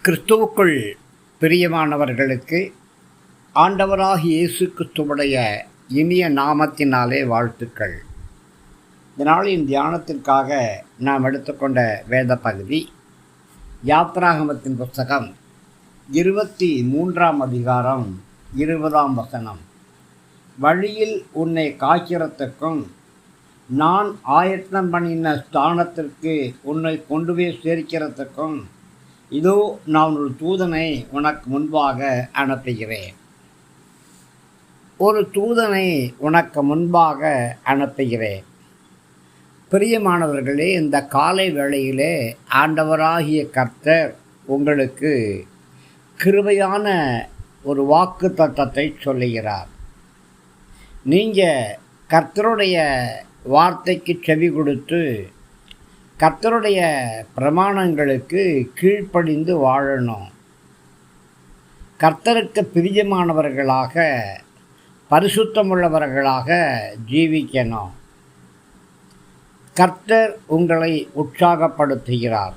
கிறிஸ்துவுக்குள் பிரியமானவர்களுக்கு ஆண்டவராகிய இயேசு கிறிஸ்துவுடைய இனிய நாமத்தினாலே வாழ்த்துக்கள். இந்த நாளின் தியானத்திற்காக நாம் எடுத்துக்கொண்ட வேத பகுதி யாத்ராகமத்தின் புஸ்தகம் 23ஆம் அதிகாரம் 20ஆம் வசனம். வழியில் உன்னை காக்கிறதுக்கும் நான் ஆயத்தம் பண்ணின ஸ்தானத்திற்கு உன்னை கொண்டு போய் சேர்க்கிறதுக்கும் இதோ நான் ஒரு தூதனை உனக்கு முன்பாக அனுப்புகிறேன். ஒரு தூதனை உனக்கு முன்பாக அனுப்புகிறேன். பிரியமானவர்களே, இந்த காலை வேளையிலே ஆண்டவராகிய கர்த்தர் உங்களுக்கு கிருபையான ஒரு வாக்கு தத்தத்தை சொல்லுகிறார். நீங்கள் கர்த்தருடைய வார்த்தைக்கு செவி கொடுத்து கர்த்தருடைய பிரமாணங்களுக்கு கீழ்ப்படிந்து வாழணும். கர்த்தருக்கு பிரியமானவர்களாக பரிசுத்தமுள்ளவர்களாக ஜீவிக்கணும். கர்த்தர் உங்களை உற்சாகப்படுத்துகிறார்.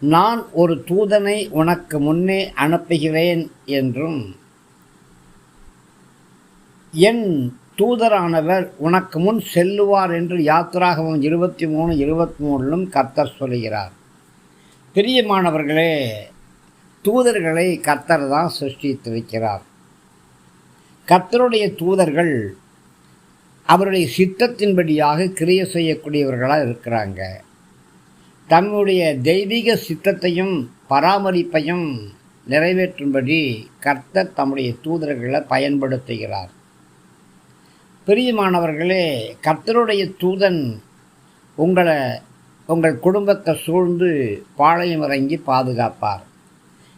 நான் ஒரு தூதனை உனக்கு முன்னே அனுப்புகிறேன் என்றும் என் தூதரானவர் உனக்கு முன் செல்லுவார் என்று யாத்ராகமம் 23:23 கர்த்தர் சொல்கிறார். பிரியமானவர்களே, தூதர்களை கர்த்தர் தான் சிருஷ்டித்திருக்கிறார். கர்த்தருடைய தூதர்கள் அவருடைய சித்தத்தின்படியாக கிரியை செய்யக்கூடியவர்களாக இருக்கிறாங்க. தம்முடைய தெய்வீக சித்தத்தையும் பராமரிப்பையும் நிறைவேற்றும்படி கர்த்தர் தம்முடைய தூதர்களை பயன்படுத்துகிறார். பிரியமானவர்களே, கர்த்தருடைய தூதன் உங்கள் குடும்பத்தை சூழ்ந்து பாளையம் இறங்கி பாதுகாப்பார்.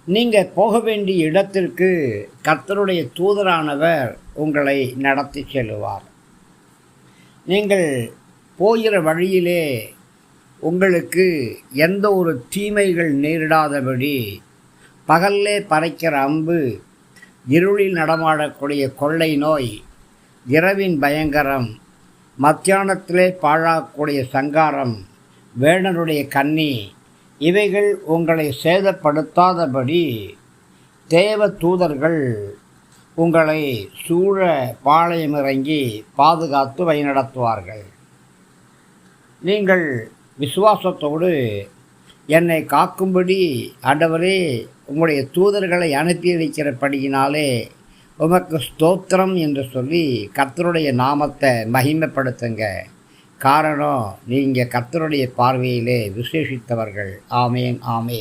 நீங்கள் போக வேண்டிய இடத்திற்கு கர்த்தருடைய தூதரானவர் உங்களை நடத்தி செல்லுவார். நீங்கள் போகிற வழியிலே உங்களுக்கு எந்த ஒரு தீமைகள் நேரிடாதபடி பகல்லே பறைக்கிற அம்பு, இருளில் நடமாடக்கூடிய கொள்ளை நோய், இரவின் பயங்கரம், மத்தியானத்திலே பாழாக்கூடிய சங்காரம், வேடனுடைய கண்ணி, இவைகள் உங்களை சேதப்படுத்தாதபடி தேவ தூதர்கள் உங்களை சூழ பாளையம் இறங்கி பாதுகாத்து வழிநடத்துவார்கள். நீங்கள் விசுவாசத்தோடு என்னை காக்கும்படி ஆண்டவரே உங்களுடைய தூதர்களை அனுப்பி வைக்கிறபடியினாலே உமக்கு ஸ்தோத்திரம் என்று சொல்லி கர்த்தருடைய நாமத்தை மகிமைப்படுத்துங்க. காரணம், நீங்கள் கர்த்தருடைய பார்வையிலே விசேஷித்தவர்கள். ஆமேன், ஆமேன்.